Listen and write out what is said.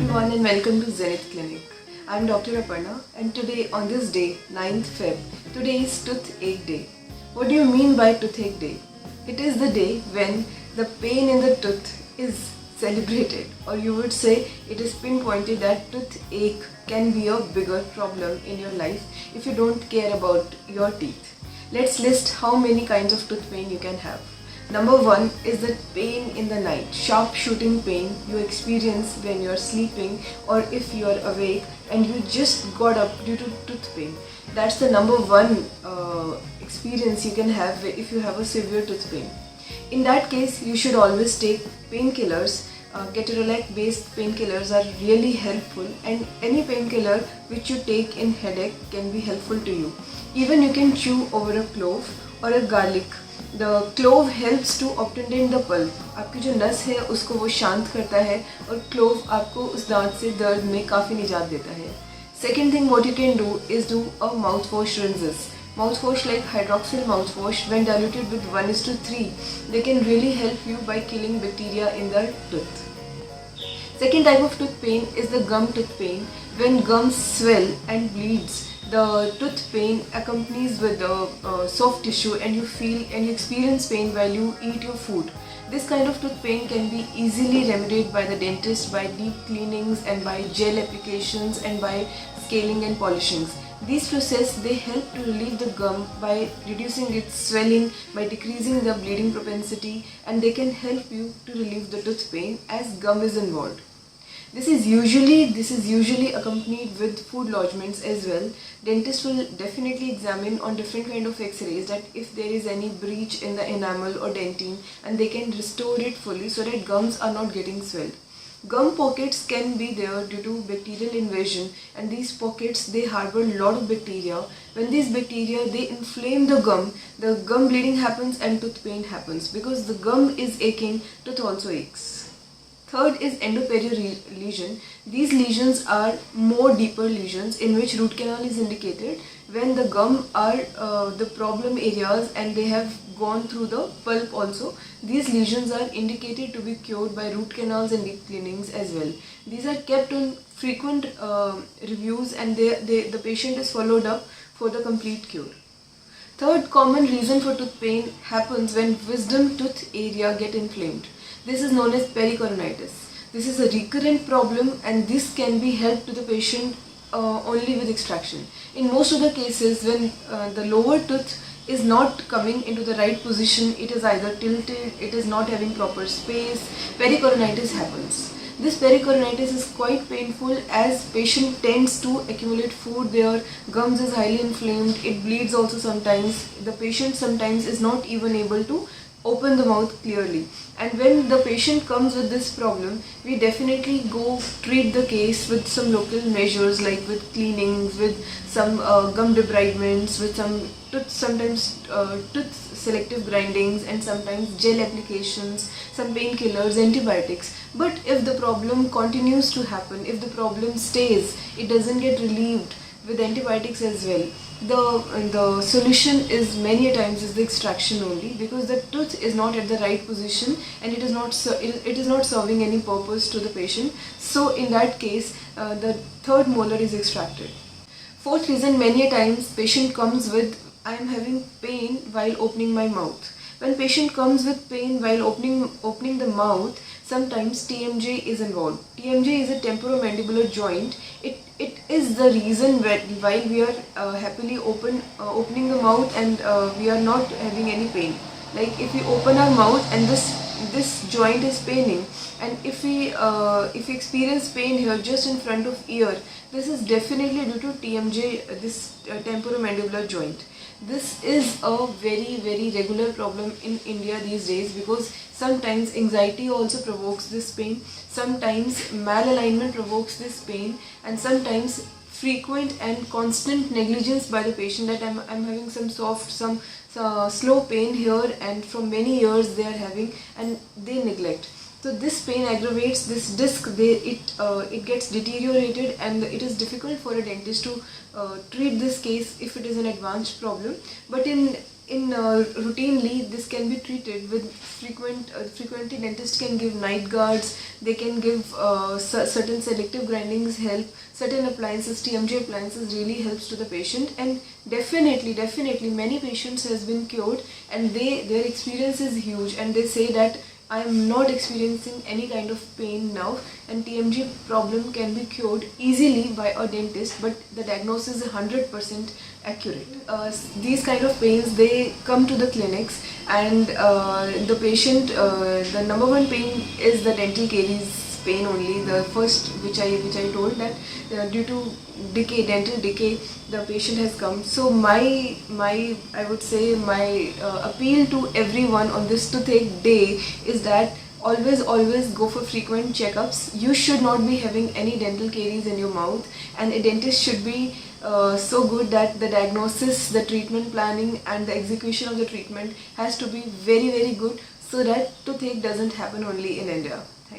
everyone and welcome to Zenith Clinic. I am Dr. Aparna and today on this day, 9th Feb, today is Toothache Day. What do you mean by Toothache Day? It is the day when the pain in the tooth is celebrated, or you would say it is pinpointed that toothache can be a bigger problem in your life if you don't care about your teeth. Let's list how many kinds of tooth pain you can have. Number 1 is the pain in the night, sharp shooting pain you experience when you are sleeping or if you are awake and you just got up due to tooth pain. That's the number 1 experience you can have if you have a severe tooth pain. In that case, you should always take painkillers. Ketorolac based painkillers are really helpful, and any painkiller which you take in headache can be helpful to you. Even you can chew over a clove or a garlic. The clove helps to obtain the pulp. आपकी जो नस है उसको वो शांत करता है और clove आपको उस दांत से दर्द में काफ़ी निजात देता है. Second thing what you can do is do a mouthwash rinses. Mouthwash like hydroxyl mouthwash, when diluted with 1:3, they can really help you by killing bacteria in the tooth. Second type of tooth pain is the gum tooth pain. When gums swell and bleeds, the tooth pain accompanies with the soft tissue and you experience pain while you eat your food. This kind of tooth pain can be easily remedied by the dentist by deep cleanings and by gel applications and by scaling and polishings. These processes they help to relieve the gum by reducing its swelling, by decreasing the bleeding propensity, and they can help you to relieve the tooth pain as gum is involved. This is usually accompanied with food lodgements as well. Dentists will definitely examine on different kind of x-rays that if there is any breach in the enamel or dentine, and they can restore it fully so that gums are not getting swelled. Gum pockets can be there due to bacterial invasion, and these pockets they harbor a lot of bacteria. When these bacteria they inflame the gum bleeding happens and tooth pain happens. Because the gum is aching, tooth also aches. Third is endoperioral lesion. These lesions are more deeper lesions in which root canal is indicated. When the gum are the problem areas and they have gone through the pulp also, these lesions are indicated to be cured by root canals and deep cleanings as well. These are kept on frequent reviews, and the patient is followed up for the complete cure. Third common reason for tooth pain happens when wisdom tooth area get inflamed. This is known as pericoronitis. This is a recurrent problem, and this can be helped to the patient only with extraction. In most of the cases, when the lower tooth is not coming into the right position, it is either tilted, it is not having proper space, pericoronitis happens. This pericoronitis is quite painful as patient tends to accumulate food there, gums is highly inflamed, it bleeds also sometimes. The patient sometimes is not even able to open the mouth clearly, and when the patient comes with this problem, we definitely go treat the case with some local measures like with cleanings, with some gum debridements, with some sometimes tooth selective grindings, and sometimes gel applications, some painkillers, antibiotics. But if the problem continues to happen, if the problem stays, it doesn't get relieved with antibiotics as well, the solution is many times is the extraction only, because the tooth is not at the right position and it is not serving any purpose to the patient. So in that case, the third molar is extracted. Fourth reason, many times patient comes with, I am having pain while opening my mouth. When patient comes with pain while opening the mouth, sometimes TMJ is involved. TMJ is a temporomandibular joint. It is the reason while we are happily opening the mouth and we are not having any pain. Like if we open our mouth and this joint is paining, and if we experience pain here just in front of ear, this is definitely due to TMJ, this temporomandibular joint. This is a very regular problem in India these days, because sometimes anxiety also provokes this pain, sometimes malalignment provokes this pain, and sometimes frequent and constant negligence by the patient that I'm having some slow pain here, and from many years they are having, and they neglect. So this pain aggravates, this disc, it gets deteriorated, and it is difficult for a dentist to treat this case if it is an advanced problem. But in routinely this can be treated with frequently dentists can give night guards. They can give certain selective grindings help, certain appliances, TMJ appliances really helps to the patient, and definitely many patients has been cured, and their experience is huge, and they say that I am not experiencing any kind of pain now, and TMJ problem can be cured easily by a dentist, but the diagnosis is 100% accurate. These kind of pains, they come to the clinics, and the patient, the number one pain is the dental caries pain only. The first, which I told, that due to decay, dental decay, the patient has come. So my I would say my appeal to everyone on this toothache day is that always go for frequent checkups. You should not be having any dental caries in your mouth, and a dentist should be so good that the diagnosis, the treatment planning, and the execution of the treatment has to be very good, so that toothache doesn't happen only in India. Thank you.